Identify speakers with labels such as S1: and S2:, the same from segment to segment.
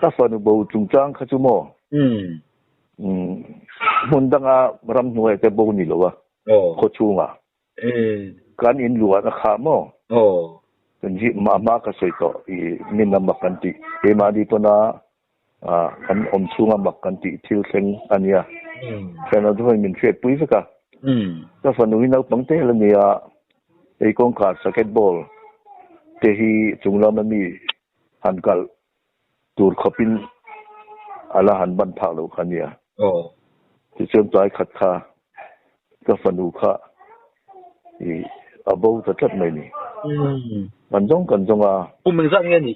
S1: ka fa nu bo chung chang kha chu mo mun danga ram nuai te bo ni lo wa ko chu nga kan in luwa na kha mo kan ji ma ka soi to I min na makan ti e ma di to na kan om chu nga makan ti thil seng ania kana du min che pui ka ka fa nu na pang te la ni a e kong ka basketball te hi chung la mi han kal tur khopin ala han ban tha lo khania ti chem tai khat kha ka fanu kha I abo ta chat mai ni kan jong a
S2: kuming za nge ni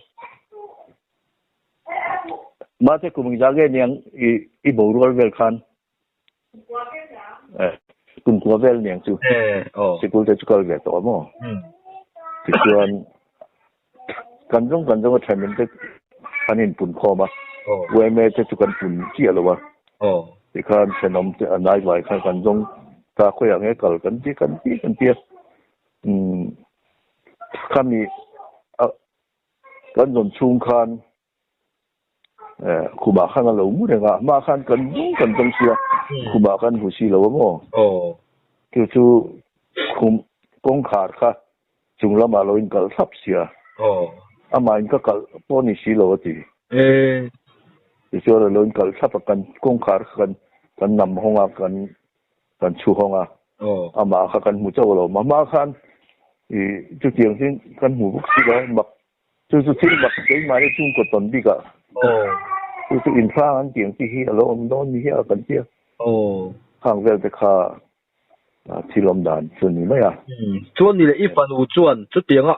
S1: ma te kuming za ge niang I bo rual vel khan kun kwa vel niang chu sikul te chukal ge to mo ti chuan kan jong a chairman te anin pun kho ma we me te chukan pun chi alo wa ti khan senom te anai lai khan kan jong ta khoya nge kal kan ti kami kan jong chung khan khu ba khan lo mu de ga ma khan kan jong sia khu ba khan hu si lo mo ki chu khum kong khar kha chung la ma lo in kal thap sia ama in ka kal poni si lo ti ti chu lo in kal thap kan kong khar kan nam honga kan chu honga ama kha kan mu chaw lo ma khan I chu tiang sin kan mu buk si la mak chu tin mak ke ma le chung ko ton bi ka chu in fa an tiang ti hi lo om don ni ha kan tia hang vel te kha thilom dan chu ni ma ya
S2: chuan ni le I fan u chuan chu tianga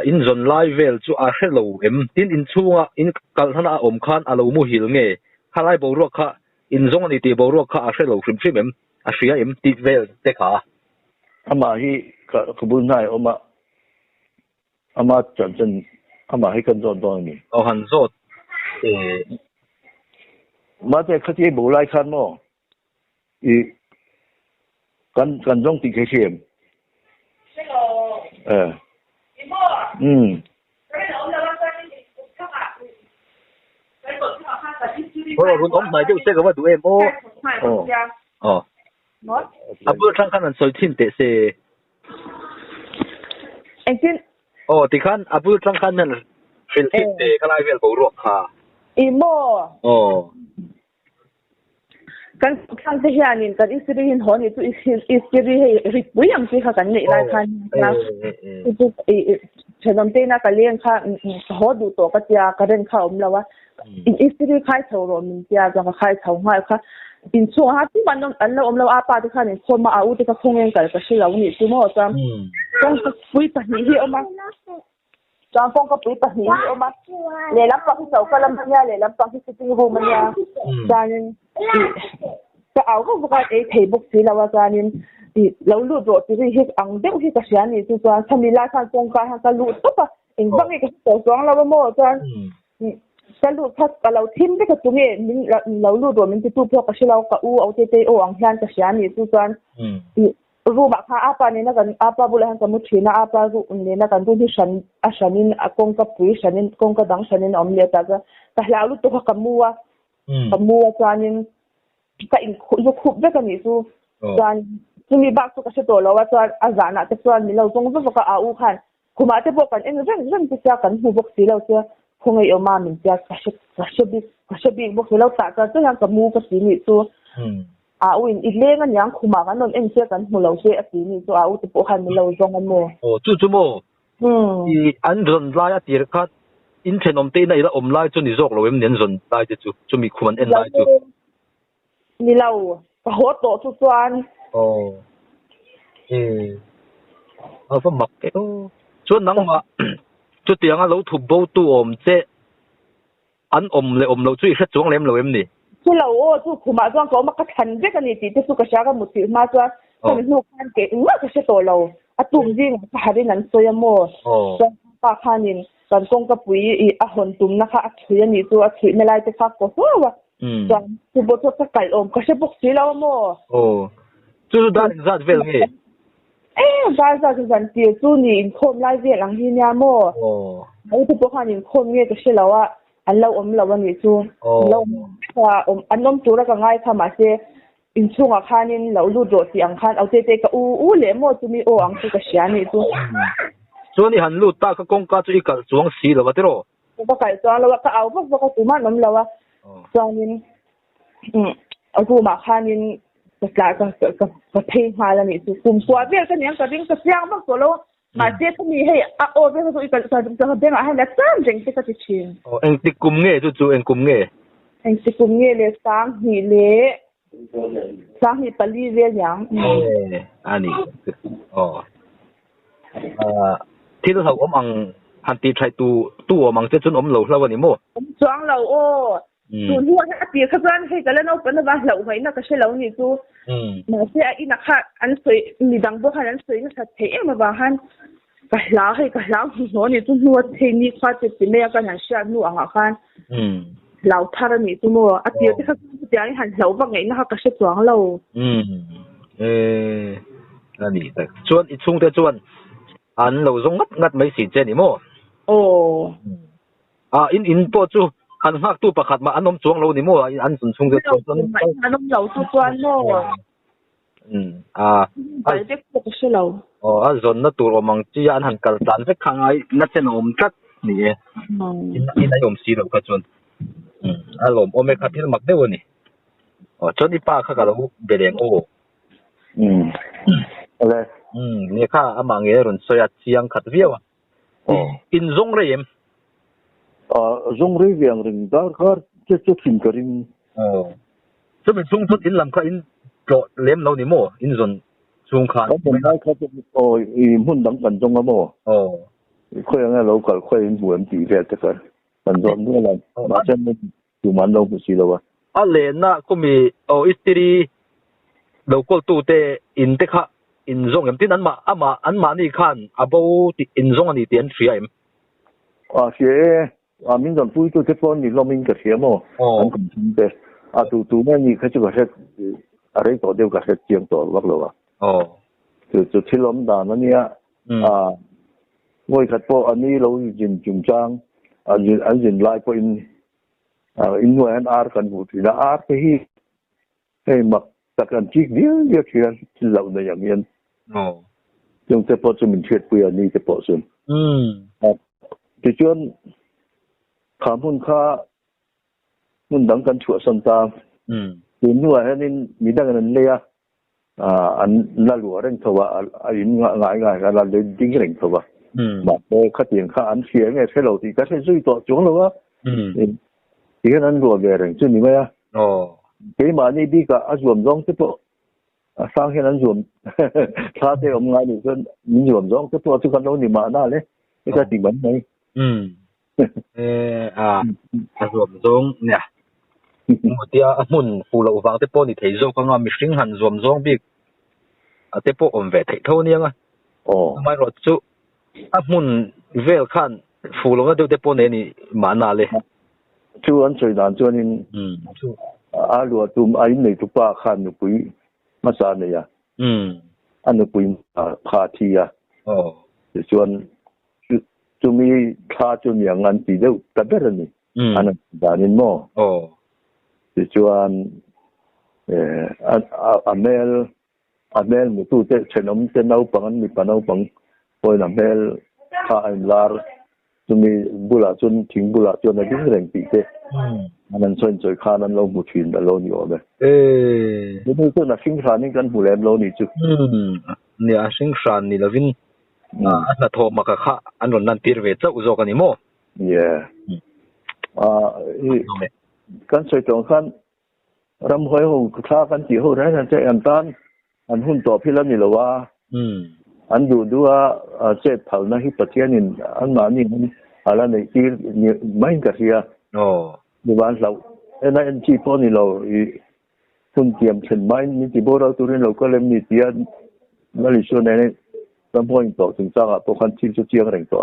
S2: in zon lai vel chu a hello em tin in chunga in kal hana om khan alo mu hil nge halai bo ro kha in zong ani te bo ro kha a hello hrim em a ria em ti vel te kha
S1: ama hi ka bul nai ama chan ama hi kan don ni
S2: han zot
S1: ma te khati bo lai khan mo I kan jong ti ke chem
S2: run om mai deu se ga wa du em abu thang khan an soi thin te se
S3: engin
S2: ti khan abu thang khan nan fil thin te kalai vel bo ro kha
S3: imo kan khang te hianin kan istri hin honi tu istri he ripui ang ti kha kan nei lai khan na tu chenom te na kaleng kha ho du to ka tia ka ren kha om lawa istri khai tho ro min tia ga khai tho ngai kha in chu ha ti man an lo om lo apa ti kha ni khoma a u ti ka khongeng kal ka shi lo ni tu mo cham kong ka pui pa ni hi oma chang kong ka pui pa ni hi oma le lam pa ki so ka lam nya le lam pa ki sitting room nya dan ka au ko ka e thei buk si lawa kanin lo lu do ti hi ang deu hi ka sian ni tu chuan thami la khan kong ka ha ka lu to pa eng bang e ka so chuang lawa mo chuan ka lu that ka lo thim de ka tu nge min lo lu do min ti tu pho ka shi lo ka u au te o ang hian ka sian ni tu chuan ru ba kha apa ni na kan apa bula han ka mu thina apa ru ne na kan du ni shan a shanin a kong ka pui shanin kong ka dang shanin om le ta ga ka la lu to ka muwa chuanin ka in khu khup de ka ni su chuan chumi ba su ka se to lo wa chuan a zana te chuan mi lo jong zo ka a u khan kuma te bo kan en ren ti cha kan hu bok si lo cha khongai o ma min cha ka she bi bok si lo ta ka chuan ka mu ka si ni su a u in ile ngan yang khuma kan non en che kan hu lo se a ti ni chu a u te po khan mi lo jong an mo
S2: chu mo I an ron lai a tir kha in thenom te na ila om lai chu ni jok lo em nen zon lai te chu mi khuman en lai chu
S3: ni lo ka ho to chu chuan
S2: a fa mak ke chu nang ma chu tianga lo thu bo tu om che an om lo chu I kha chuang lem lo em ni
S3: chu lo o chu khuma chuan ko ma ka than ve ka ni ti te chu ka sha ga mu ti ma chuan kan nu khan ke ma ka se to lo a tum jing ka harin an soya mo so pa khanin กันกงกับปุยอีอาหนตุมนะคะถุยนี่ตัวถุยไม่ไล่จะฟักก็หัววะจังคือบททดสอบก็ใช่บุกสีแล้วมั้ง
S2: โอ้จู่ด้านจัดเวลไง
S3: ด้านจัดจันเดียวจู่นี่คนไล่เวลหลังที่นี่มั้งไอ้ที่พวกเขานี่คนเนี่ยก็ใช่แล้วว่าอันเราเราวันนี้จู่เราว่าอันน้องจู่แล้วก็ง่ายทำมาเสียอินช่วงอาคารนี่เราลู่โดดที่อังคารเอาเจ๊ก็อู้เหลี่ยมจู่มีอังคือก็เสียนี่จู่
S2: ส่วนนี้หันลู่ตาก็กงก็จะอีกสวงสีแล้วว่าที่รอ
S3: ก็ไก่ตัวเราก็เอาพวกก็ตัวมันน้ำเราว่าตอนนี้เอาตัวมาคานินก็กลายก็เพลงมาแล้วนี่กลุ่มตัวเบี้ยกันเนี่ยก็ดิ้งก็เสียงพวกตัวเรามาเจ๊ก็มีให้โอ้เบี้ยก็ตัวอีกก็จะเบี้ยมาให้แล้วซ้ำจริงก็จะชิน
S2: เอ็งติกุมเงี้ยจู่เอ็งกุมเงี้ย
S3: ติกุมเงี้ยเลยซ้ำหีเล่ซ้ำหีปลีเรียยัง
S2: อันนี้ที่เราทำอังหันตีใช้ตัวมังจะจนเราแล้ววันนี้โม่
S3: จ้องเราโอ้ส่วนหัวถ้าตีข้าพเจ้าให้กันแล้วเราเป็นว่าเราไว้น่าก็ใช่เรานี่จูมาเสียอีนักข่อันสวยมีดังพวกอันสวยน่าจะเท่มาบ้านก็แล้วให้ก็แล้วหัวนี่จูหัวเทนี่ควาจะเป็นไม่กันหันเสียนู่อ่างกันเราท่านี่จูโม่อาตีที่ข้าพเจ้าหันเราบ้างไงน่าก็ใช่จ้องเรา
S2: อันนี้แต่ชวนอีช่วงแต่ชวนอันเราส่งงัดไม่สิเจนี่โม่
S3: โอ้
S2: อินโปจูอันหักตู้ประคัดมาอันน้มจวงเรานี่โม่อันส่วนช่วงแต่ชวน
S3: อันน้มเราทุกวันโม่ไปเด็กก็ใช่เรา
S2: อันส่วนนั่นตัวมังจีอันหันกันตันสักครั้งไอ้นัดเจนอมกัดนี่อินได้อมสีเราก็ชวนอารมณ์โอเมก้าที่มักได้วันนี้จนอีป้าข้ากับเราเบียงโอ้
S1: อะไร
S2: เนี่ยข้าอามังเอรุนสยัดเสียงขัดเวียวอินซงเรียม
S1: ซงเรียงเรื่องดาร์คาร์จะทิ้งกัน
S2: จะเป็นช่วงทุนอินลำข้าอินโกรธเลี้ยมเรานี่โม่อินซนช่วงขา
S1: เขาเป็นได้เขาจะหุ่นดังกันจงละโม่ค่อยงั้นเราก็ค่อยเหมือนตีเรียกกันมันจนเมื่อไรมาเช่นนี้อยู่มันเราไม่ใช่แล้ววะ
S2: เลนน่ะก็มีอิสตรีเราก็ตู้เตอินเตค่ะอินซงอย่างที่นั้นมาอันมานี่ขันบ่ติอินซงอันนี้เตียนเสียม
S1: เสีย民众对这方面农民个些么很公平的都呢你看这个是อะไรต่อเดียวกับเสียงต่อวักเลย就ที่ล้มด่านนั่นเนี่ยวยขัดพออันนี้เรายินจุงจังยินไล่พออินหน่วยอาร์กันหูที่น่าอาร์ไปให้มักตะกันจิกเดียวเขียนที่เราในอย่างนี้ยังจะพอจะมีเชื่อเปลี่ยนนี่จะพอส่วนจะชวนขามุ่นค่ามุ่นดังกันชั่วสันตามอินหน่วยนี่มีดังนั้นเลยอันนั่นหลวงเร่งทว่าอินง่ายกันเราเลยดิ้งเร่งทว่าแบบโอ้ขัดยังข้าอันเสียงไงใช่เราที่ก็ใช้ซุยต่อจงแล้วว่าที่นั้นรวมเรื่องจุดนี้ไหมเกี่ยมานี่ดีกับรวมร้องที่พอสร้างให้นั้นรวมถ้าเดี๋ยวงานอยู่ก็มีรวมร้องที่พอทุกคนเราหนีมาหน้าเลยไม่ใช่ติดเหมือนไหม
S2: รวมร้องเนี่ยหมดที่มุ่นฟูเราฟังที่พอนี่ที่โจ้ก็งามีสิ่งหันรวมร้องบิ๊กที่พออมเวทเท่านี้ไงไม่รอดจุมุ่นเวลขันฟูเราก็เดี๋ยวที่พอเนี่ยมาหน้าเลย
S1: ชวน最難ชวนนี่หลวงตุ่มไอ้ในทุกป่าขันหนุกุยมาสานเนี่ยอันหนุกุยพาทีชวนจะมีข้าจนอย่างนั้นปีเดียวแต่เป็นนี่อันนั้นด่านินโม่ชวนอเมลมุตุเตเชนอมเตนเอาปังมีปันเอาปังพอยอเมลข้าอินลาร์จะมีบุหรี่จนถึงบุหรี่จนในที่แรงปีเตอันนั้นส่วนใจข้านั้นเราหมดถิ่นแต่เราอยู่เลยนี่ตัวนักสิงสารนี่กันหูแหลมเรานี่จุ
S2: เนี่ยสิงสารนี่เราวินอันนั้นโทรมากับข้าอันนั้นตีเวทเจ้าอุโจกันนี่โม่
S1: กันใส่ตรงขั้นรำหอยหูข้ากันจีหูได้นั่นใจอันตันอันหุ่นต่อพี่แล้วนี่หรอว่าอันดูว่าเจ็ดเท่านั้นที่ประเทศนี่อันมานี่อะไรในที่นี่ไม่กระเทียในบ้านเราในอันที่พอนี่เราคุณเตรียมเช่นไม้นี่ที่พวกเราตัวนี้เราก็เล่มนี่เตียนนั่นส่วนไหน Ram hoi to chung changa to khan chil chu chiang reng to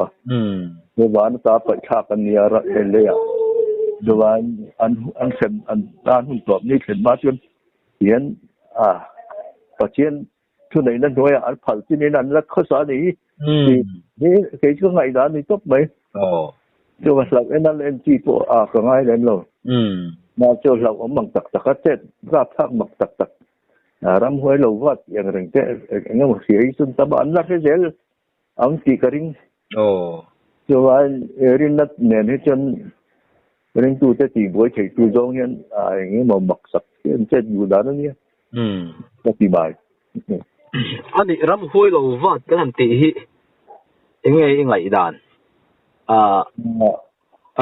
S1: no wan ta pa tha kan nia ra le ya do wan an sem an tan hun to ni khen ma chun hian pa chen thu nei nan noi an phal tin nan la kho sa ni ni ke chu ngai da ni top mai cho va sak en an chi to ka ngai len lo ma cho lau om mang tak tak tet ra thak mak tak tak ram hoi lo wat yang reng te ngam si sun ta ban la zel ang ti karing cho wan rin nat nen he chen ring tu te ti boi chei tu jong hian nge mo mak sak hian chen yu da na ni ta ti bai
S2: ani ram hoi lo wat kan ti hi ngai dan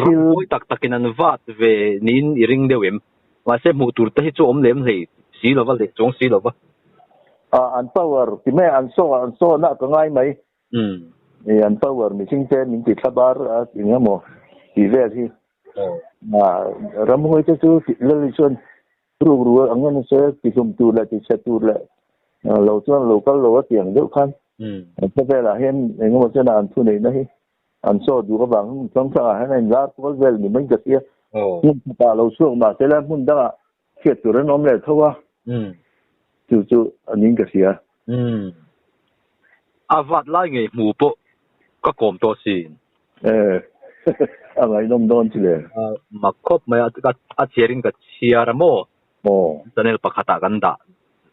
S2: ram hoi tak takin an wat ve nin iring deuem wa se mu tur te hi chu om lem hei si lo va le chong si lo va
S1: an power ti me an so na ka ngai mai an power mi ching te min ti thabar inga mo ti ve hi ram hoi te chu le li chon ru angan se ti sum tu la ti se tu la lo chuan local lo tiang deuh khan te ve la hen inga mo se na an thu nei na hi an so du ka bang chong sa ha nei la ko vel ni mai ka tia ta lo suang ma te la mun da che tu ren om le thawa chu anin ka sia
S2: avat lai ngai mu po ka kom to sin
S1: angai nom don chi le
S2: makhop mai a chering ka chiara mo tanel pakhata ganda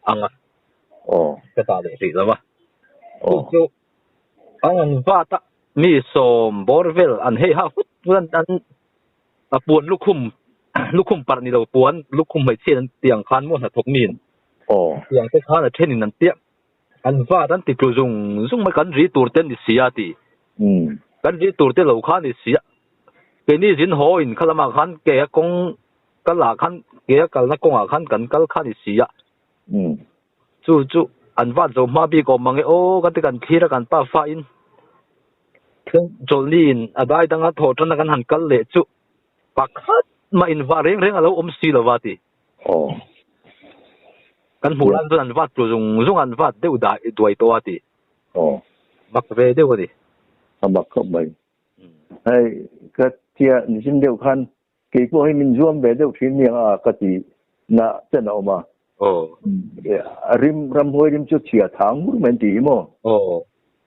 S2: anga ka ta le ri lawa chu angan vata mi som borvel an hei ha hutan an puan lukhum par ni lo puan lukhum mai chen tiang khan mo na thok min tiang te khan a thenin an tia an va dan ti tu zung mai kan ri tur ten ni sia ti kan ri tur te lo khan ni sia ke ni jin ho in khalama khan ke kong kala khan ke kal na kong a khan kan kal khan ni sia chu an va zo ma bi ko mangi ka te kan thira kan pa fa in jolin adai danga thotana kan han kal le chu pakhat ma in va reng alo om si lo wati kan mulan an vat tu zung an vat deu da duai to ati mak ve deu di
S1: mak khop mai hai ka tia ni sin deu khan ke ko hi min zuam ve deu thin ni ka ti na chen o ma rim ram hoi rim chu chia thang mu men ti mo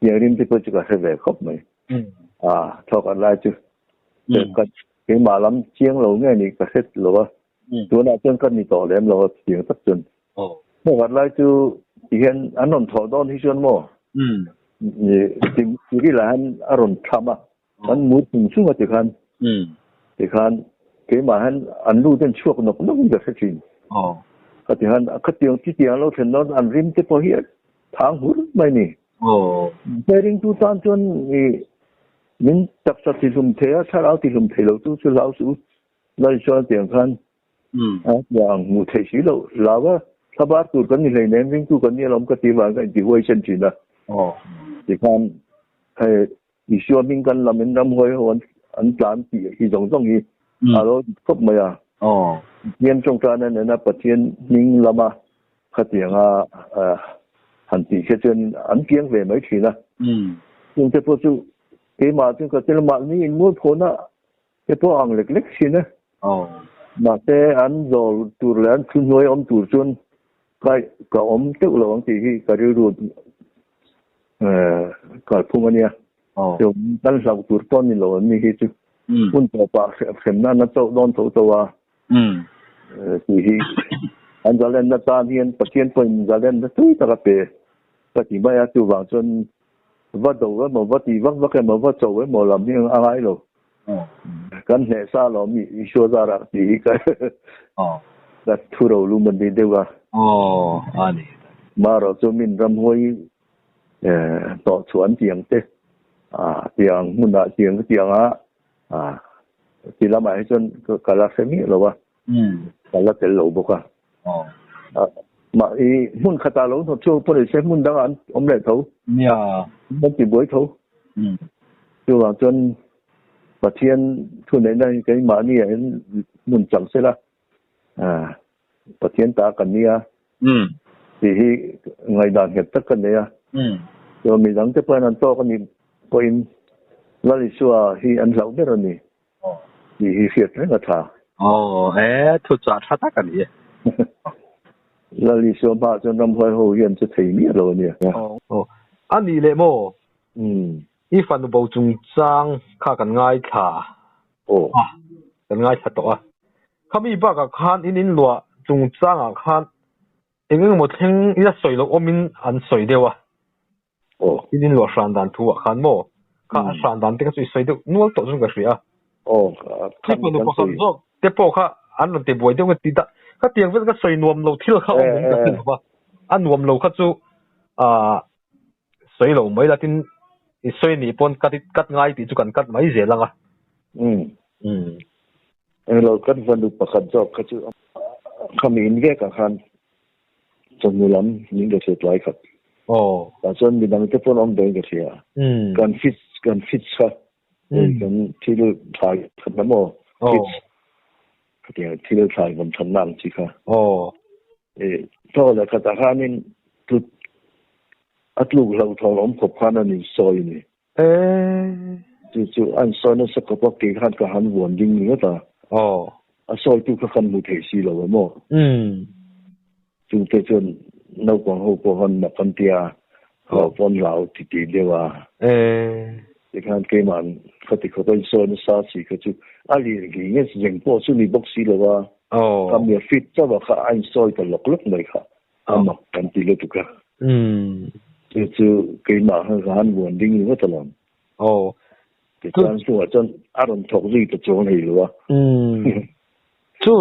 S1: ya rim ti ko chu ka ve khop mai thok an lai chu ka ke ma lam chiang lo nge ni ka set lo tu na chen kan ni to lem lo chiang tak chun thok an lai chu hian anon tho don hi chun mo ni tim ri lan aron thama an mu tung chu ma ti khan ke ma han an lu den chuak nok nok ga se chin ka ti han ka tiang ti tiang lo chen non an rim te po hi thang hur mai ni pairing tu tan chun ni min tak sa ti lum the a thar out ti lum the lo tu chu lao su lai cho tiang khan yang mu the si lo lawa sabar tu kan ni le nem ring tu kan ni lom ka ti wa ka ti hoi chen chin na ti khan hai ni sure min kan la min ram hoi hon an plan ti hi jong jong hi alo khop ma ya yen trong ta na na patien ning lama khatiang han ti che chen an piang ve mai thi na tung te po chu ke ma chu ka tel ma ni in mu phona ke to ang lek lek si na ma te an zo tur lan chu noi om tur chun kai ka om te lo ang ti hi ka ri ru ka phung ania yo dan sa tur ton ni lo ni hi chu un to pa sem na na to don to wa thì anh giáo lên ta hiền phát triển phần giáo lên thứ ta gặp về và chỉ bây giờ từ vào chân vắt đầu với một vắt thì vắt cái một vắt sầu với một làm như ai rồi cái này sao lo mi số ra là thì cái là thu đầu luôn mình đi đâu à
S2: anh
S1: mà rồi cho mình làm hôi tổ chuẩn tiếng thế tiếng muốn là tiếng thì làm ai chân cả là xem hiểu rồi là cái lỗ bốc mà muốn khata lỗ thôi cho bọn xem muốn đang ăn ông lại thấu muốn tìm bối thấu cho vào chân và thiên thu này đây cái mà ni muốn chẳng sẽ là và thiên ta cần ni thì ngày đàn hiện tất cả này rồi mình đang tiếp bên anh to cái gì bên là lý do hi anh lâu biết rồi nè hi phiệt rất là thà
S2: thu trả phát cái gì
S1: là lý do mà cho năm hai hồ yên cho thấy miệt rồi nè
S2: anh đi lệ mô ít phần bầu trung trang khá cần ngay thà cần ngay thật đó kami ba ka khan in lua chung changa khan engeng mo theng ila soilo omin an soi dewa in lua san dan thu khan mo ka san dan te ka soi de nual to jung ka ria
S1: khan
S2: ko ko san zo te po kha an te boi de ti da ka tiang vel ka soi nuam lo thil kha om ka ti ba an nuam lo kha chu soi lo mai la tin i soi ni pon kat ngai ti chu kan kat mai je langa
S1: เราก็วันดูประคันจอบเขาจะขมิ้นแยกกับคันจนมีล้ำยิ่งเดือดร้ายครับแต่ส่วนมีดังที่พวกน้องเดินกันเสียการฟิตครับการที่เราถ่ายทำน้ำฟิตที่เราถ่ายมันทำนั่งสิครับเท่าไรครับแต่ข้านี่จุดอัดลูกเราทองล้มขบข้านั่นนี่ซอยนี่จู่อันซอยนั้นสักกระบอกกี่ขันกับหันวนยิงนี่ก็ตาซอยตู้ก็คันมือถือสีเราโม่จู่แต่จนเรากวางหัวกวางนับกันเตียปนเราติดเดียวที่ขันเกมันเขาติดเขาเป็นซอยนั้นซาสีเขาจู่อะไรอย่างเงี้ยยังพอสุนีบอกสีเราว่าทำเนี่ยฟิตจะว่าเขาอันซอยกันหลอกเลยค่ะนับกันตีเลยทุกอย่างจู่เกมันเขาหันวนยิงนี่ก็ตลอดที่การสู้จนอารมณ์ถกรีตัวโจนให้รู้ว่า
S2: จู่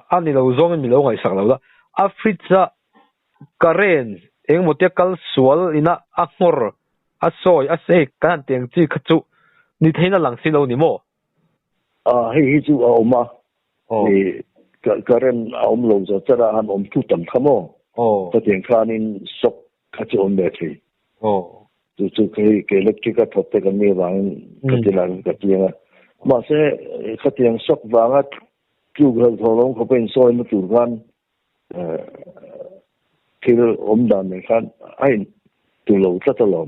S2: อันนี้เราจ้องมีเราไงสักแล้วละแอฟริกาการเรนเองหมดที่กัลสวลอินะอักมอร์อัสซอยอัสเอกการเตียงจีขจู่นี่เท่านั้นหลังสิเรานี่โม่
S1: ให้จู่เอามาการเรนเอามาลงจะระหันอมทุตันขโมก็เตียงคานินสกขจู่อมเบทีจู่เคยเล็กที่ก็ทบแต่กันไม่วางก็จะหลังก็เตียงมาเสียก็เตียงสกวางจู่เราทอลงเขาเป็นซอยมาจู่กันที่เราอมดันเนี่ยครับไอ้ตัวเราจะตลอด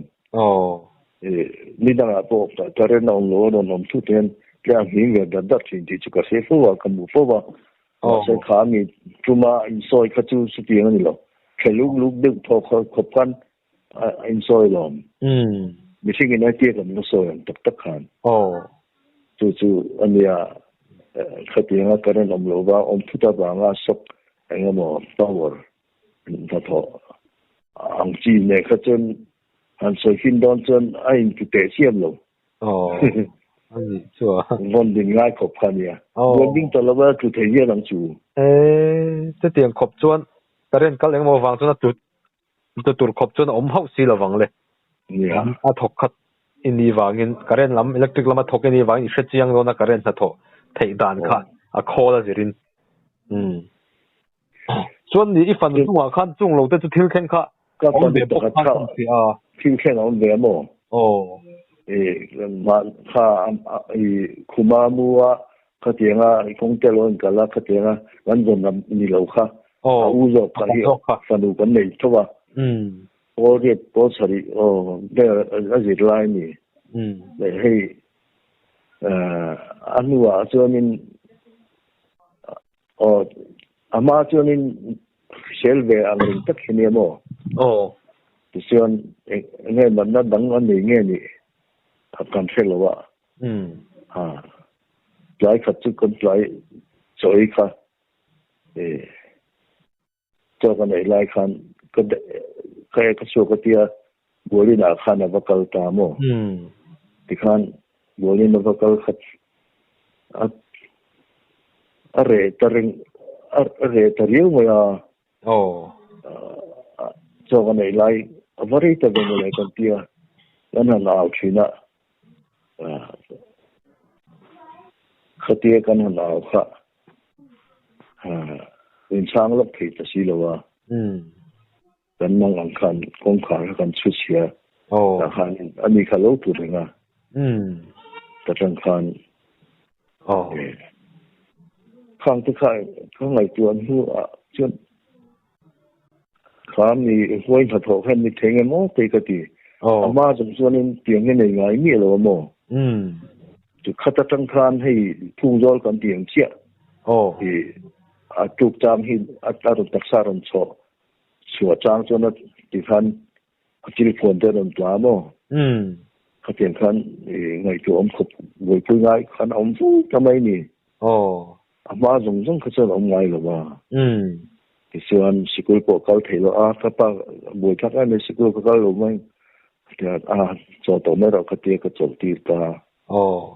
S1: นี่ดังอ่ะพวกการเรียนน้องโลน้องทุเรียนเรื่องหิ้งเรื่องดัดสิ่งที่จะเกษตรฟัวกับหมู่ฟัวมาเสียขามีจุมาอินซอยเขาจู่สุดยังนี่หรอแค่ลูกดึกพอเขาขบกันอินซอยหลอมไม่ใช่เงินเตี้ยกับมันซอยตักขันจู่อันนี้เขาเตียงการเรียนน้องโลว่าอมทุตาบางอ่ะสกไอ้เงี้ยมั้งต่อวอร์ถ้าพออังจีเนี่ยเขาจนอันสวยขึ้นดอนจนไอ้จุดเตะเชี่ยมลง
S2: อันนี้ชัว
S1: วันดิ่งง่ายขบกันเนี่ยวันดิ่งตลอดว่าจุดเตะเยี่ยหลังจู่
S2: จะเตียงขบจวนการเรียนการเลี้ยงมาฟังจนจุดขบจนอมเฮาสีละวังเลย
S1: เนี่ย
S2: ถกขัดอินดีวังอินการเรียนล้ำอิเล็กทริกล้ำมาถกอินดีวังอีกเสียงโดนการเรียนสะทกเทด่านค่ะคอละสิรินส่วนนี้อีฟันจุ่งขันจุ่งเราจะทิ้งแค่ค่ะ
S1: ก็ตอนเด็กก็เข้าทิ้งแค่เราเดียวมั้งมันข้าคุมามัวเขาเตียงคงจะร้อนกันละเขาเตียงวันจนนี่เราค่ะอู้จบกันที่ฟันดูกันเลยใช่ป่ะโอ้เด็กโอ้สรีเดี๋ยวอะไรไล่นี่เลยให้อันนี้ว่าส่วนนี้อามาจนินเชลเวอังริตักเฮียโมที่ส่วนเงี้ยมันนั่นดังอันนี้เงี้ยนี่ทับกันเชลว่าหลายขัดจุกันหลายจอยค่ะเจ้ากันหลายคันก็ใครก็สู้กันที่บัวลินาคันนับกัลตามโมที่คันบัวลินาบักกัลขัดอะไรตรึงอะไรตรียวมั้ยจอกันไอ้ไล่วารีตะเป็นอะไรกันเตียแล้วนั่นเอาชีนะขัดเตียกันนั่นเอาค่ะเป็นช่างลับผิดสิละว่ากันมองอังคันคงขากันชุดเสียแต่คันอันนี้เขาเล่าถูกไหมแต่ทางคันข้างที่ข้างไหนตัวนี้จนเขา khám thì quay thật thọ khen thì thấy nghe mó tê cái gì mà chúng tôi nên tiếng cái này ngay nghĩa là mò thì khát trăng khan hay thu rồi còn tiếng chia thì chụp trang thì được đặc sản làm cho sửa trang cho nó thì khan chỉ phun cho nó quá mò khát tiếng khan ngày chỗ ông khục với tôi ngay khan ông phú cho mấy nè mà dùng cái sự ông ngay là mà thì xưa sĩ cô bộ cao thấy là các bạn buổi các anh sĩ cô cao rồi mấy thì cho tổ mấy đó cái tiệc cái chỗ tiệc ta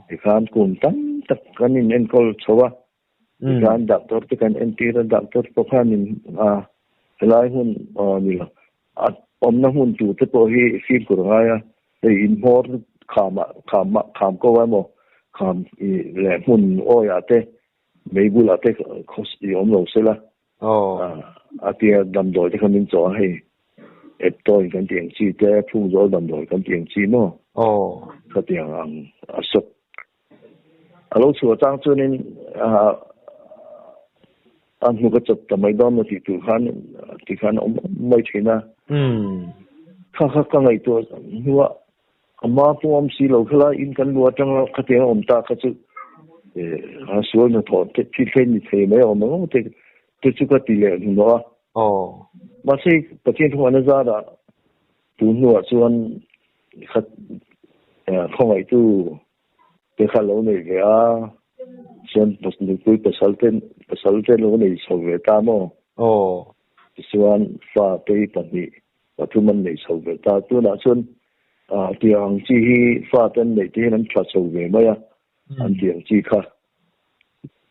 S1: thì khán cùng tắm tất cả những anh cô cháu thì khán đặt tốt cái anh tiệc đặt tốt có khán những lại hun như là ông nó hun chủ tới bộ hi phim của ai thì import khám cô ấy mà khám lệ hun ôi thế mấy bữa là thế có gì ông lâu xưa là thì đầm đội thì không nên cho hay tôi cái tiếng chi thế thu rồi đầm đội cái tiếng chi mà cái tiếng sụp lúc sửa trang cho nên anh một cái chụp tầm mấy đó mà thì khán ông mấy chuyện à các ngày tôi hua mà tôi ông xí lâu khá in cái lúa trong cái tiếng ông ta cái chữ sửa nó thọ cái chi phí như thế mấy ông nó thì chú có tỷ lệ nó mà khi cái chuyện của anh ra đó tụi nó cho anh không phải tu cái khả lâu này cái xem một người cuối pasal tên lâu này sau về ta mà cho anh pha tới tận đi và tụi mình này sau về ta tôi đã xuân tiếng chỉ pha tên này thì anh phát sau về mấy anh tiếng chỉ khác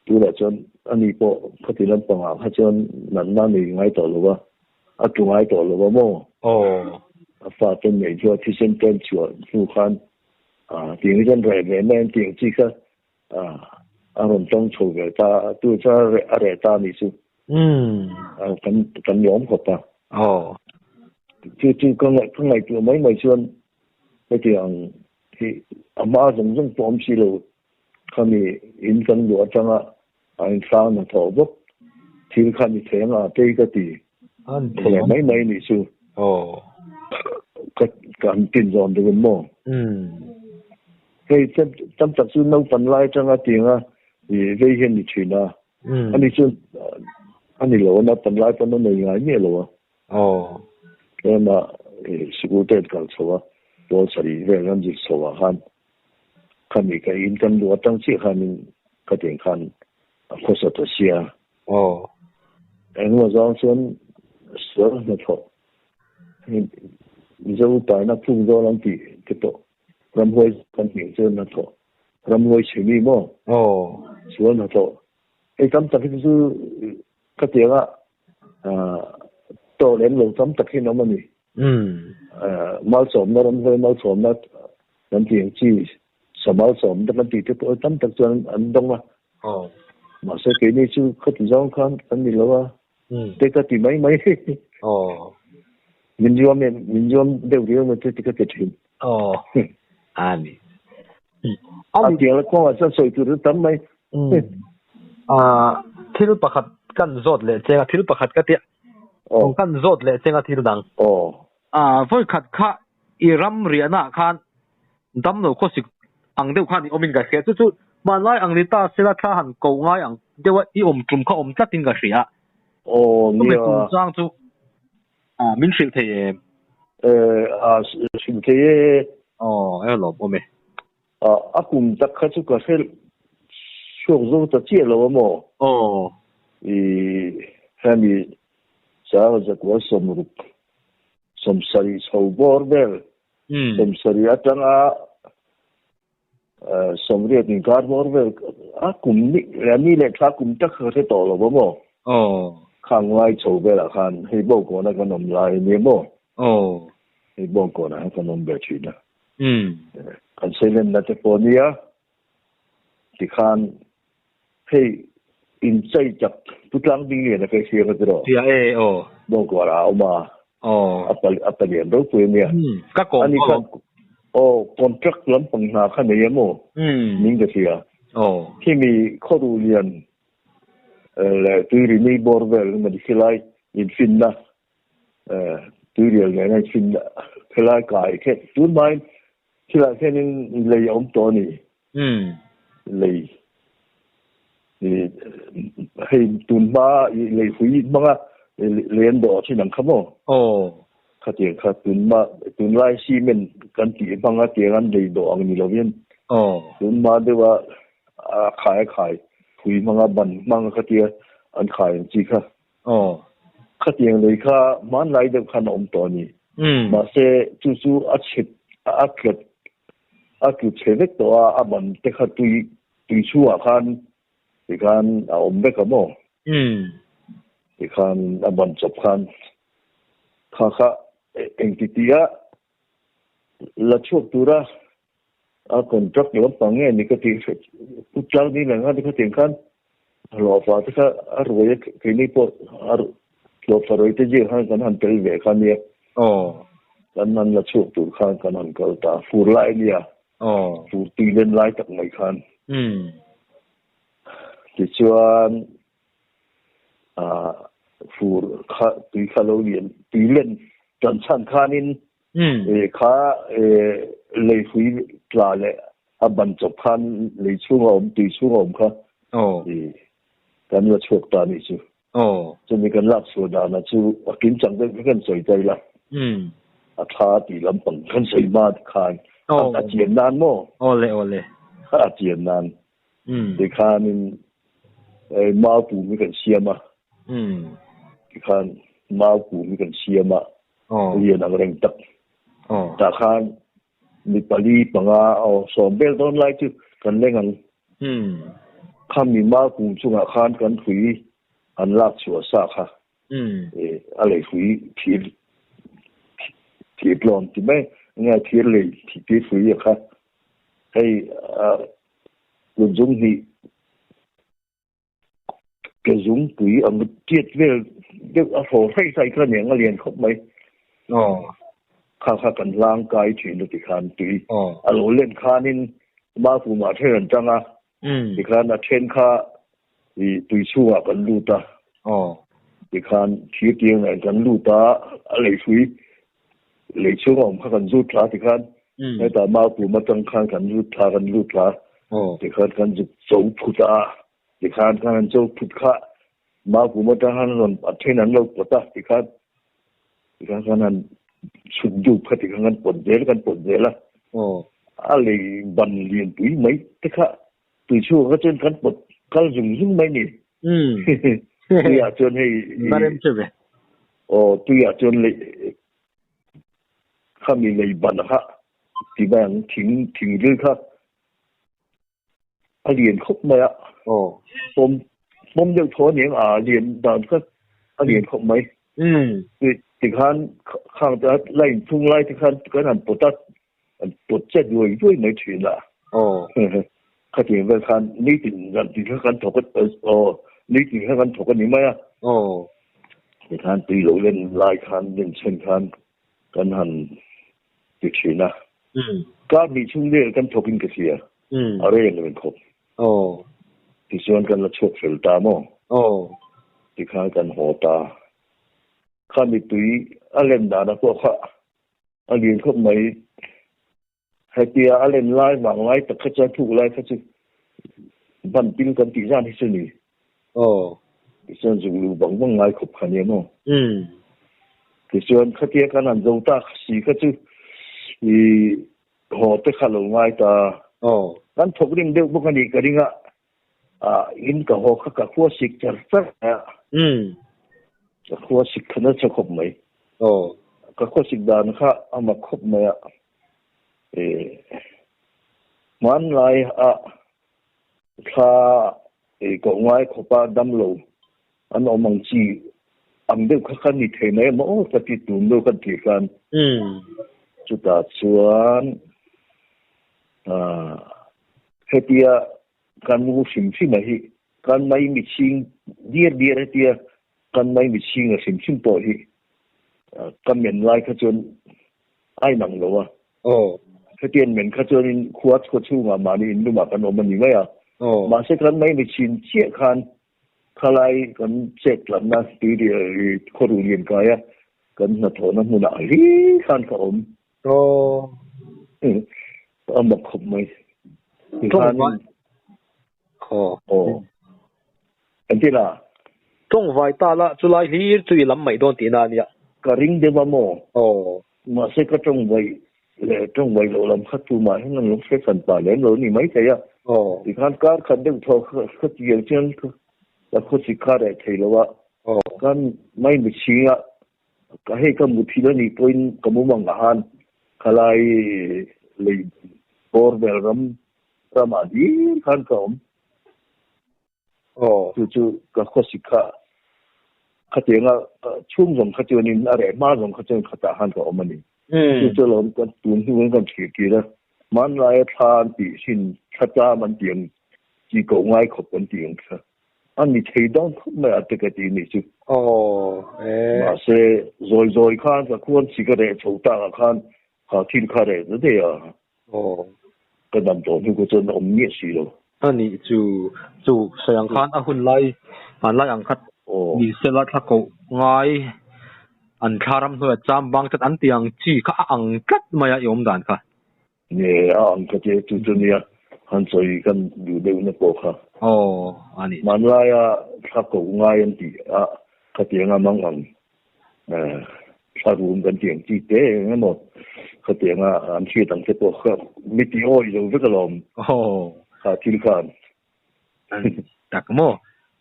S1: tôi đã cho anh đi bộ có thể làm bằng hay cho nắn nắn này ngay tổ luôn à tụi ngay tổ luôn mà pha tên này cho thì xem tên chuẩn phù khăn tiếng dân rẻ về men tiếng chi khác mình trong chỗ về ta tôi cho rẻ ta này chứ cái nhóm của ta chứ con ngày tụi mấy xuân cái tiếng thì mà dùng form xí lô kami inkan dua changa ang sang na thobok til kami thenga te ka ti mấy ni su kan tin zon de mo cái tâm tập su nâu phần lai changa tinga thì gây hiện đi chuyện à anh đi anh lo na phần lai phần nó này ngay nhẹ lo cái mà sự tết cả số đó sẽ đi về làm gì số han kami cái income lúa tăng chỉ kami cái tiền khan có số tổ xia anh mà rằng xuân xuân nó thôi dâu tài nó phun ra làm gì cái tổ làm hơi con tiền xuân nó thôi làm hơi xử lý mà xuân nó thôi cái tấm tập cái thứ cái tiền tổ lên lồng tấm tập khi nó mà nè mal sớm nó làm hơi mal sớm nó làm tiền chi sớm đó là tỷ tôi tâm tập cho anh đông mà sẽ cái này chứ không thể giống không anh đi lâu thế cái tỷ mấy mình đều điều mà tôi cái chuyện
S2: anh
S1: tiếng là con ở soi từ tấm mấy
S2: thiếu bạc hạt căn rốt lệ chơi thiếu bạc hạt cái tiệt căn rốt lệ chơi thiếu đằng với hạt khác iram riana khan đâm nó có sự ang deuh khan omin ga hria chu ma lai ang ni ta sela tha han ko ngai ang dewa I tum kha chatin ga hria
S1: ni
S2: tum chang chu min sil the
S1: sil the
S2: lo ome
S1: kum tak kha chu ka sel shok zo ta chi lo mo hami sa za ko som sari so border som sari atanga somriat ni gar borvel kum ni le tha kum tak kha to lo mo khang ngai chou be la khan hei bo ko na ka nom lai ni mo hei bo ko na ka nom be chi na kan selen na te ponia ti khan hei in chai chak putlang ding le na kai sia ka ro
S2: ya
S1: bo ko ra ma apal ro pu ni
S2: ka ko
S1: ani kan contract lam pang na khan ne mo ning ga sia khi mi khodu lian le tu ri ni borvel ma di silai in finna ตุเรียนไงในชินคลายกายแค่ตุนไม้ที่ละแค่นึงเลยอมตัวนี่เลยนี่ให้ตุนมาเลยหุยบ้างเรียนดอที่นั่งขโมข้าเจียงข้าตุนมาตุนไล่ซีเมนกันตีบ้างเตียงกันเลยดอนี่เราเวียนตุนมาด้วยว่าขายหุยบ้างบันบ้างข้าเจียอันขายจีค่ะข้าเตียงเลยข้ามันไล่เด็กขนมตัวนี้มาเสจู่ๆอาเกิดเชฟตัวบันเด็กข้าตุยชั่วคันเด็กคันอมเด็กขโมเด็กคันบันจบคันข้าเองติดยาละช่วงตัวคนจักอยู่ปังเงี้ยนี่ก็ตีทุกเจ้านี่แหละงั้นที่เขาเตียงคันหล่อฟ้าที่เขารวยคืนนี้พอหล่อฟ้ารวยที่เยอะให้กันหันไปเวกันเนี่ยกันนั้นละช่วงตัวคันกันหันก็ตาฟูไล่เนี่ยฟูตีเล่นไล่จากไหนคันที่ชวนฟูข้าตีข้าเราเรียนตีเล่นจนชั้นคันินข้าเลยคุยกล่าวเลยบรรจบคันเลยช่วงผมตีช่วงผมค่ะการว่าช่วงตานี่ชูจะมีการรับส่วนดานะชูกินจังได้กันสวยใจละท้าตีลำปังกันสวยมากคันอาเจียนนานมั้ง
S2: เลย
S1: อาเจียนนานเด็กคันมาปูมีกันเชียมาเด็กคันมาปูมีกันเชียมาเรียนอะไรต่างแต่คันมีปลีปังสอนเบลต้นไล่จุกันเล่งันข้ามีมาปูช่วงอาคารกันคุยอันลากชัวซาค่ะอะไรคุยทีปลอมที่ไม่ง่ายทีเลยทีคุยอะค่ะให้ลุงจุงนี่กระจุงปุ๋ยมันเจี๊ยบเวลเด็กเอาโถใส่กันอย่างเรียนครบไหมข้ากันร่างกายถึงติคานตุยเราเล่นคานินมาปูมาเทนจังติคานเทนคาตุยชั่วกันลูตาติคานทีเตียงไหนกันลูตาอะไรคุยเลยช่วงของข้ากันรูดลาติคานในแต่มาปูมาจังคานกันรูดลาติคานกันจุดโสพุตาติคานกันโจพุทธะมาปูมาจังคานกันอัเทนันเราปตาติคานกันนั้นสุดยุบขัดกันปนเจลกันปนเจละอะไรบันเรียนตุยไหมแต่ค่ะตุยชั่วก็จนกันปนกันยุ่งไหมนี่ตุยอาจนให้
S2: มาเริ่มใช่ไหม
S1: ตุยอาจนเลยข้ามีเลยบันนะคะที่แบงถึงเรื่องค่ะเรียนครบไหมผมยังท้อเนี่ยเรียนตอนก็เรียนครบไหมติคันข้างจะไล่ทุ่งไล่ติคันก็นั่นปวดเจ็บด้วยไม่ถึงละข้าถึงไปคันนี่ถึงกันติคันถกกันนี่ถึงกันถกกันนี่ไหมติคันตีหลเล่นลายคันเล่นเช่นคันกันหันติดถึงนะก็มีช่วงเรียกกันถกกินกระเสียอะไรอย่างเงี้ยเป็นครบที่ส่วนกันละชกเฟลตามติคันกันหัวตาข้ามีตุยอะไรด่านะพวกข้าเรียนเขาไม่ให้เตียอะไรไล่บางไล่แต่เขาจะถูกไล่เขาจะบันปิ้งกันตีจานที่สุนีที่ส่วนจุลูบางไล่ขบขันเนี่ยมั้งที่ส่วนเขาเตียกันนั่นโจตาสีเขาจะหัวเตะขาลงไล่ตานั้นถกเรื่องเด็กพวกนี้ก็ดิ่งอินกับหัวเขากับหัวสิกจะสักข้อสิกขนาดจะครบไหมก็ข้อสิกดานค่ะเอามาครบไหมมันไรถ้ากงไว้ขบดำโลอันเอามังจีอันเดียวกันนี่เท่ไหมมั้งปฏิตุนดูกันที่กันจุดตัดส่วนเฮติยาการมูสิมสิไหมการไม่มีชิงเดียเฮติยากันไม่มีชิงอะสิมปอยกันเหม็นไล่ขจรไอ้หนังเหรอวะขจรเหม็นขจรขวดชูมานี่ดูมากันอมันนี่ไหมมาเสกันไม่มีชิงเชี่ยคันขลายกันเจ็ดหลังนะตีเดียคนเรียนกาย กันนะโถน้ำมันอะไรขันเขา
S2: โอ้
S1: เอามาขบไหม
S2: ตรงไว้
S1: โอ้อันที่ละ
S2: ตรงไว้ตาละจุลายลีจุยลำไม่โดนตีนาเนี่ย
S1: กระริงเดบโม
S2: โอ้
S1: มาเสกตรงไว้เลยตรงไว้เราลำคัดตัวมาให้นั่งลงเสกันป่าแล้วเรานี่ไม่ใช่อะที่ขันการขันเดินทอขัดเยี่ยงเช่นแล้วเขาสิขาได้เทแล้วว่ากันไม่มีเชื่อก็ให้กับมุทีแล้วนี่ตัวนี้ก็มุ่งงานขลายเลยโอร์เบลรัมรามาดีขันเขาจู่ๆก็เขาสิขาขัดเองอ่ะช่วงสงขัดเจนี่อะไรมาสงขัดเจนขัดหันเขามันนี่จู่ๆเราก็ตุนที่มันก็เขียนแล้วมันไล่ทานปีสินขัดจ้ามันเตียงจีโก้ง่ายขบกันเตียงค่ะอันนี้ที่ต้องไม่อาจจะเกิดนี่จุมาเสซอยๆข้างก็ควรสิกระเดชโฉตาข้างหาทิ้งข้าเดชเดียวก็นำตัวที่กูจะนำเงี้ยสิโล
S2: อันนี้จู่เสียงข้างอาหุ่นไล่มันไล่อังคัดมีเสลัดทักกูง่ายอันคารำหัวจำบางจัดอันเตียงจีข้าอังกัดมายอมด่านค่ะ
S1: เนี่ยอังกัดเจ้าจุดนี้หันใจกันอยู่เดี๋ยวนี้พอค่ะ
S2: อันนี้
S1: มันไล่ทักกูง่ายอันที่ขัดเตียงมังอันถ้ารวมกันเตียงจีเต้งั้นหมดขัดเตียงอันที่ตั้งแต่พอค่ะมิติโอ้ยอยู่วิกลมค่ะที่กัน
S2: แต่ก็โม่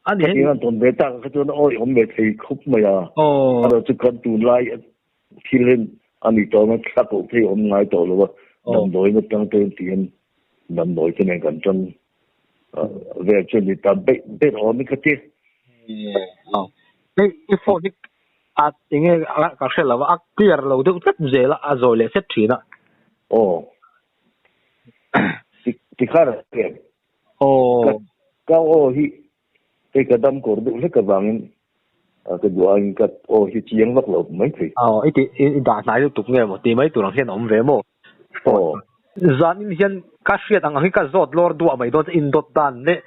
S2: อันนี้
S1: ที่นั่นตอนเบต้าก็จะโอ้ยผมไม่เคยคุบมาอ่ะเราจะกันตูนไล่ที่เล่นอันนี้ตอนนั้นทักกูที่ผมง่ายต่อเลยว่านำโดยมันตั้งเตียงนำโดยจะในกันจนเวลาจนที่ตาเบ็ดออกไม่กระเจี๊ย
S2: นี่พวกนี้อย่างเงี้ยก็เชื่อแล้วว่าเกลียร์เราดูตัดเจละอาโซเลเสถีนะ
S1: ที่ข้าราชการก็ที่ที่กระดำกอดดูเล็กกระบังก็อยู่อันก็ที่เชียงวักหลบไม่ถึง
S2: ไอ้ที่ด่าสายตุกเนี่ยหมดตีไม่ตัวหลังเช่นอมเวโมจานนี้เช่นก็เสียตั้งให้ก็จอดลอร์ดัวไม่โดนอินโดตันเนี่ย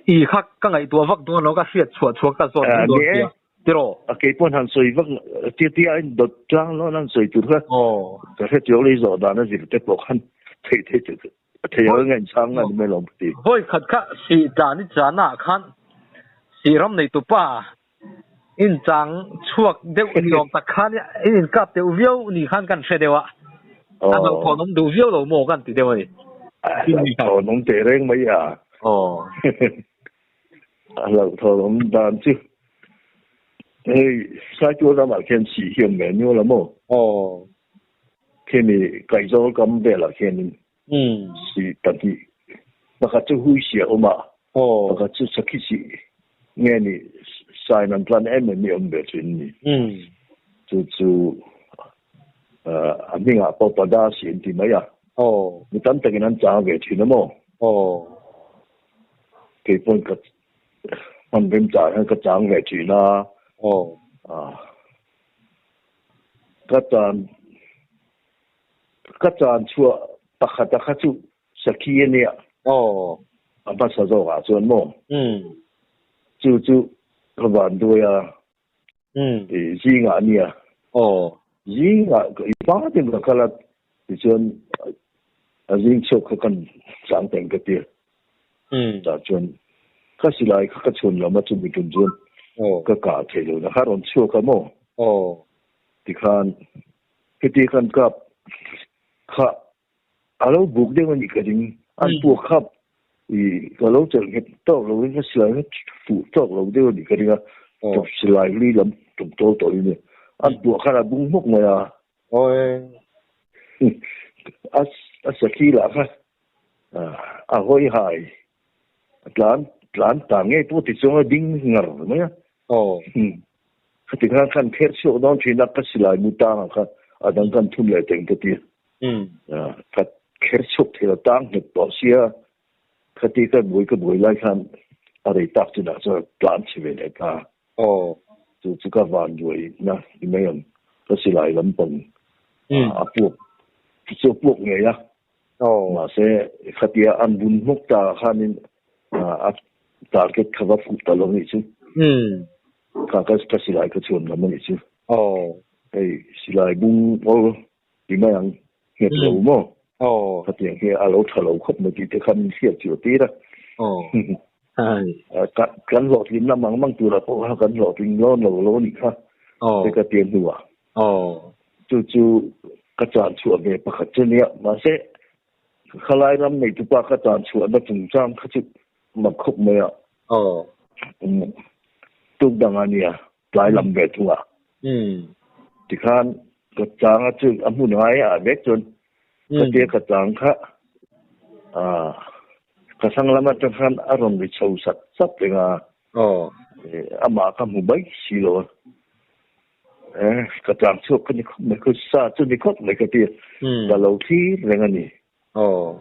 S2: อีกขักก็ไงตัววักตัวเราก็เสียชัวก็จอดอินโดเนี่ยที่รอ
S1: เกี่ยวกับหันสวยวักที่อินโดจังแล้วนั่นสวยจุดละแต่ถ้าเจ้าเลยจอดนั่นสิจะบอกหันที่จุดที่เอาเงินช่างนั่นไม่ลงตี
S2: เฮ้ยขัดข้าสีจานนี่จานหน้าขันสีรำในตัวป้าอินจังช่วงเดี๋ยวนิยมตะขันเนี่ยอินกับเดี๋ยววิวนี่ขันกันเฉยเดียวอันนั้นพอน้องดูวิวเราโม่กันติเดียวนี่
S1: พอน้องเตะเร่งไม่อ่ะเราพอน้องดันจิเฮ้ยใช้ตัวเรามาแค่สี่เขียนเมนูละโม่แค่นี้ไก่โจ้ก็ไม่ได้ละแค่นี้是ตอนที่那个就会写了嘛那个就实际是眼里sai能plan M没有没准你就อันนี้包包大先啲咪啊你等等人揸嘅錢啦麼基本個มันเป็นจ่ายให้กระจังแหวนจีน่าก็จานชัวตะขัดจุสักทีเนี่ยอันนั้นสะดวกส่วนมั่งจู่กระบวนด้วยยิงอันเนี่ยยิงก็อีบ้าที่มันก็แล้วส่วนยิงชกกันสังเกตกันเดียวแต่ส่วนก็สิไลก็ชนแล้วมาจุดมีจุดส่วนก็กาดเทเลยนะฮะรอนชกกันมั่งที่ขันกับข้าเราบุกได้วันนี้ก็จริงอันพวกขับก็เราจะเห็นตัวเราเองก็สลายฝูตัวเราได้วันนี้ก็จริงอ่ะจบสลายลีลำตรงตัวนี้อันพวกข้าเราบุ้งมุกมาอ่ะสักทีละค่ะห้อยหายหลานต่างไงตัวที่ส่งดิ้งเงาไหมอ่ะที่ขันเทศโชว์น้องที่นักก็สลายมุตาค่ะอันนั้นกันทุ่มเลยเต็งตัวที่ถ้าเคสชุกที่เราตั้งเหตุต่อเสียคดีก็บ่อยไล่ขันอะไรตักจุดนั้นจะกลั่นชีวิตเลยค่ะจะก็วันด้วยนะที่ไม่งั้นก็สิไล่ลำปงพวกไงนะมาเสียคดีอันบุญมุกตาขันนี่ตาเก็ตขวับฟุตตลอดนี่ชิข้าก็สิไล่ก็ชวนมันนี่ชิ ไอ้สิลายบุ้งโอ้ที่ไม่ยังเห็ดหลูมั้งถ้าเตียงเฮียอาเราทะเลาะคบมาที่จะคันเสียจิ๋วตีละใช่กันหลอดลิ้นละมั่งตัวละเพราะว่ากันหลอดลิ้นร้อนโลนี่ค่ะไปกระเตียงหัวจู่ๆกระจานชวนเนี่ยประคัดเจเนี่ยมาเสะขลายรำในทุกปากระจานชวนมาถึงจ้างเขาจะมาคบเมียตุกดังอันเนี่ยปลายลำเบ็ดหัวที่ข้านกระจางจึงอามุนหายเบ็ดจนกระเตียกระจางค่ะกระสังละมันจะข้านอารมณ์ในชาวสัตว์สับเลยอามาคำหูใบสิโลกระจางชั่วกันนี่ไม่ค่อยซาจนนี่ก็ไม่กระเตียแต่เราที่เรื่องนี้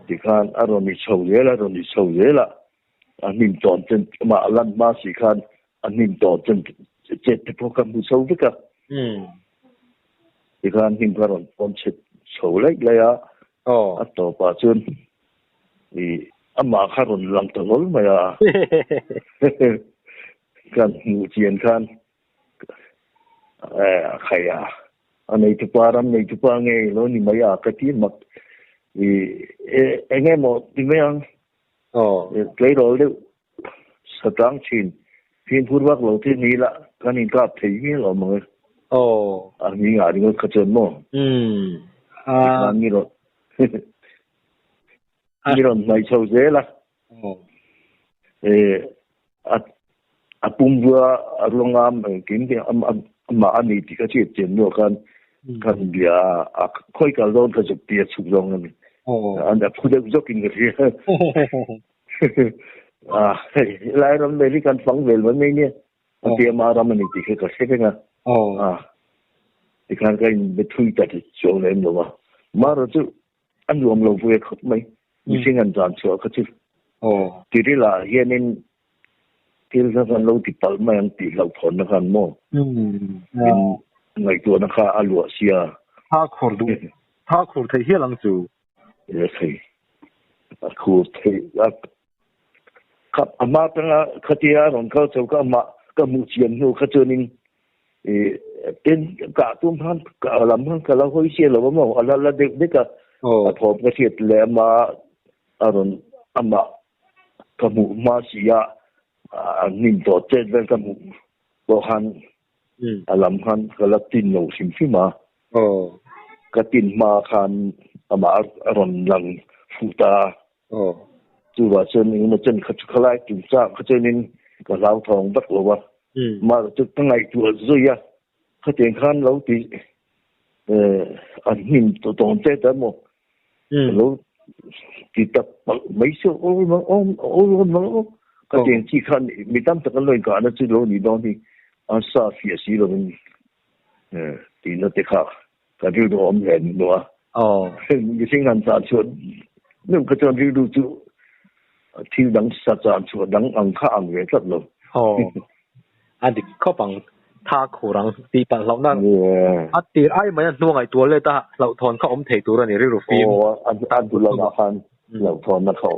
S1: ที่ข้านอารมณ์ในชาวเยอะละอารมณ์ในชาวเยอะละอันนี้ตอนจนมาลันมาสิข้านอันนี้ตอนจนเจ็ดที่พวกคำหูชาวด้วยกันที่ข้านหิมพารอนปนเช็ดชาวเล็กเลยอัตโตปาจนนี่อามาคารอนลังตลอดมากันหูเจียนข้านใครอันนี้ทุกปารำในทุกปางไงแล้วนี่มายากระที่มักไงหมดที่ไม่ยังเลยเราเรียกสตางค์ชินพินพูดว่าเราที่นี่ละกันนี่ก็ถี่นี่เราเมื่ออันนี้งานก็เจอมั้งนี่เรานี่เราไม่ชอบเจละปุ่มวัวลงงามกินที่มาอันนี้ที่เขาเชื่อเจนด้วยกันเบียค่อยกันร้อนก็จะเปียสุกลงนั่นอันนี้พูดได้ก็กินกันทีหลายรำเลยที่การฟังเวลวันนี้เนี่ยเตรียมมารำมันนี่ที่เขาเชื่อกันที่การก็ไปทุยตัดช่วงนี้หรือว่ามาเราจะอันรวมลงไปเขาไม่ใช่งานจานชัวร์เขาจะที่ที่ละเฮียนี่ที่เราทำเราติดต่อมาอย่างติดเราถอนนะครับโม่ในตัวนะคะอาลัวเสีย
S2: ถ้าขูดที่เฮียหลังจู
S1: ใช่ขูดที่ครับอามาตั้งคดีของเขาเจ้าก็มาก็มุเชียนอยู่เขาเจอนี่เป็นกะตุ้มพันกะลำพันกะเราคุยเชียร์เราว่ามั่งอะไรเด็กก็ผมก็เชียร์แล้วมาอารมณ์อามาก็มุมาเสียนิ่มต่อเจ็ดเป็นกับบุหันลำพันก็ลัตินหนูสิมฟิมาก็ตินมาคันมาอารมณ์หลังฟูตาจู่ว่าเจนี่มันจนขัดขลายจุดจ้าเขาเจนี่ก็เล่าทองบักว่ามาจุดตั้งไงตัวซุยเขาเตียงคันเราตีอันนิ่มตัวตรงเจ็ดแต่หมดแล้วตีตับไม่เชื่อโอ้มันก็เตียงที่คันมีตั้งแต่กันเลยก่อนนะจุดโลนี่ตอนที่อาซาฟิสีเราเป็นตีนั่นเด็กค่ะก็ดูดูอมเห็นดูมีสิ่งงานสารชวนนึ่งก็จะดูจุที่ดังสัจจานชวนดังอังคาอังเวทัดลง
S2: อันนี้ข้อปังท่าขู่รังตีปันเรานั่งตีไอ้มันตัวไงตัวเลยตาเราทอนเข้าอมเทตัวนี่เรื่องฟิล์ม
S1: อันดูเราฟันเราทอนมาเขา